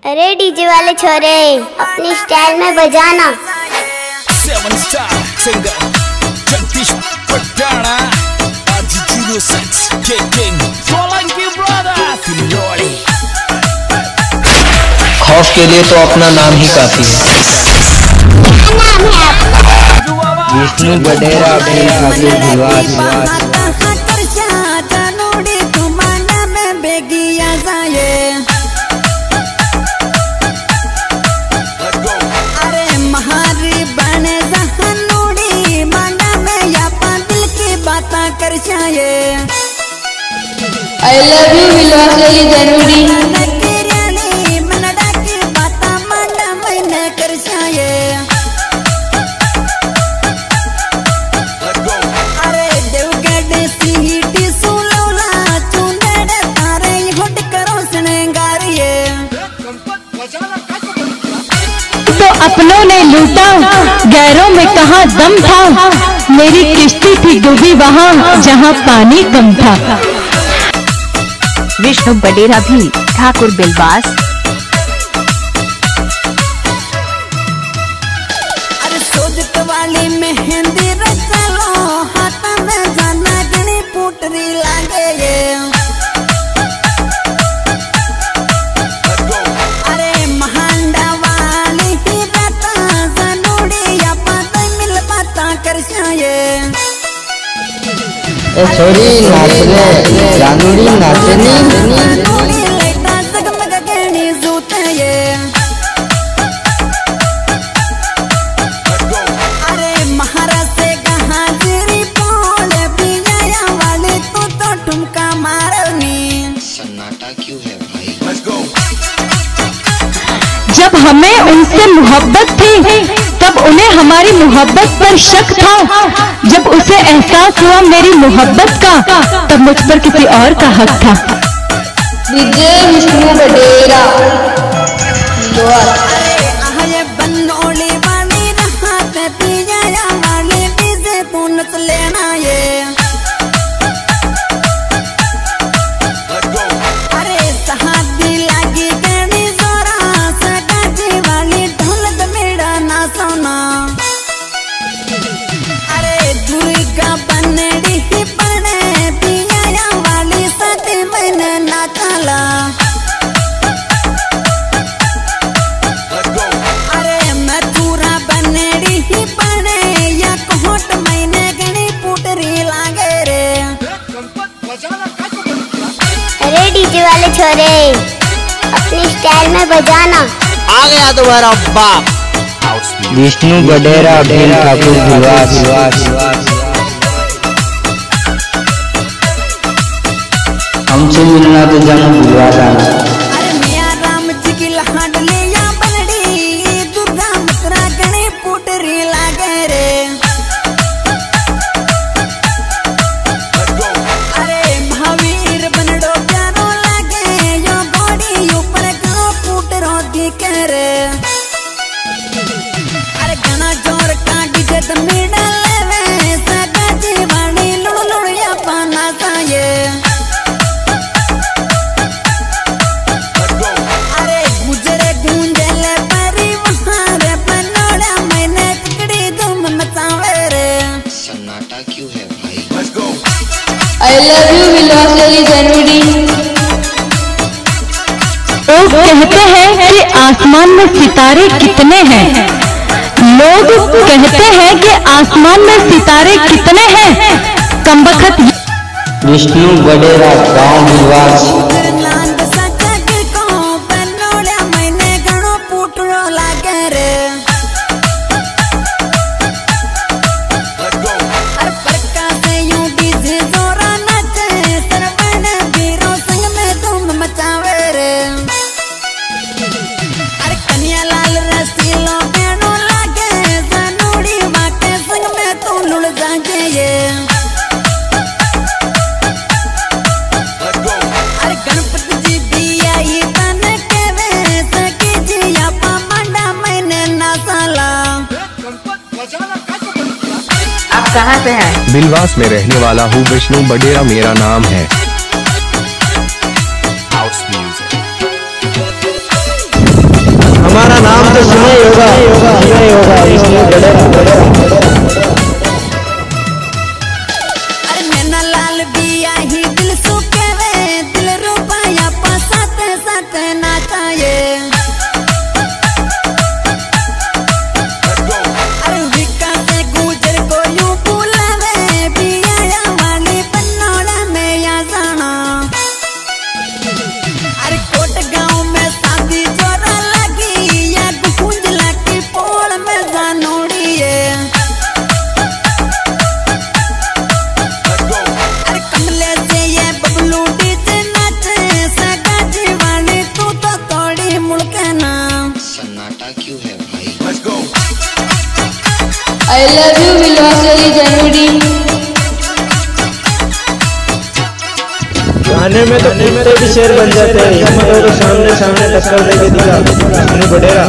अरे डीजे वाले छोरे अपनी स्टाइल में बजाना। Seven star singer Jagdish Patana RG06 King Solanki Brothers Kinori। खौफ के लिए तो अपना नाम ही काफी है। विष्णु बडेरा भी ठाकुर भिवास। I love you विलासली जनवरी। अरे देवगढ़ सीटी सुलौला चुंदड़ तारे होट करो सनेंगारिये। तो अपनों ने लूटा गैरों में कहाँ दम था, मेरी किश्ती थी डूबी वहाँ जहाँ पानी कम था। विष्णु बडेरा भी ठाकुर बिलवास। अरे सोजत वाली मेहंदी रचलो हाथ में जाना गणी पुटरी लागे ये। अरे महांडा वाली ही रता जनूड़ी या पाता मिल पाता कर जाए। छोरी नाचने जानूरी नाचनी। अरे महाराज हाजिरी बोले पिया वाले तो ठुमका मारनी। सन्नाटा क्यों है भाई? जब हमें उनसे मोहब्बत थी तब उन्हें हमारी मोहब्बत पर शक था। जब उसे एहसास हुआ मेरी मोहब्बत का तब मुझ पर किसी और का हक था। विजय विष्णु बडेरा। अरे बनोली वाली राहत पिया वाले डीजे तू नच लेना ये। अरे सहादी लागी गणी जोरा सगाजी वाली ढोलक मेरा ना सोना। अरे दुर्गा बनड़ी ही बने पिया वाली सती मैंने ना चला। अरे मथुरा बनड़ी ही बने या कोट मैंने गणी पुटरी लागे रे। अरे डीजे वाले छोरे अपनी स्टाइल में बजाना। आ गया तुम्हारा बाप। विष्णु बडेरा भी ठाकुर भिवास। हमसे मिलना तो जन्म भुलवा जाना। अरे मिया राम जी की लहाड लिया बनड़ी दुर्गा मथुरा गणी पुटरी लागे रे। अरे महावीर बनड़ो प्यारो लागे यो गोड़ी ऊपर गणो पुटरो दिखे रे। अरे गणा जोर का डीजे दमीड़ा लेवे सगा जीवानी लुड़ लुड़ या पाना साये। अरे गुजरे गूंजले परिवार बनोड़ा मैंने ककड़ी धूम मचावे रे। सन्नाटा क्यों है भाई? I love you विलासली जनवरी। लोग कहते हैं कि आसमान में सितारे कितने हैं। लोग कहते हैं कि आसमान में सितारे कितने हैं। कमबख्त विष्णु बडेरा गाँव भिवास। नांद सचा के को बनोड़ा मैंने गणो पुटरो लागे रे। अरे प्रकाश यूं डीजे जोरा नाचे सरवण वीरों संग में धूम मचावे रे। अरे कन्या लाल रसीलो बेणो लागे जनूड़ी वाके संग में तू लुड़ जागे ये। अरे गणपति जी दिया ही तन के वे सकी जी आपा मंडा मैंने ना साला। आप कहाँ से हैं? बिलवास में रहने वाला हूँ। विष्णु बडेरा मेरा नाम है। होगा विष्णु बडेरा। अरे नैना लाल बिया ही दिल सुखे वे दिल रुपया साथ साथ नाचाए। अरे विका से गुजर को यूं बुलावे बिया वाली बनोड़ा में या जाना। अरे कोट गांव में शादी जोरा लगी या गुंजला की पोड़ में जानोड़ी है। अरे कमले से ये बबलू डीजे नाचे सगा जीवानी तू तो तोड़ी मुड़के ना। सन्नाटा क्यों है भाई? I love you विलवासली जनवरी। गाने में तो कुत्ते भी शेर बन जाते हैं। हिम्मत हो तो सामने सामने टक्कर देके दिखा विष्णु बडेरा।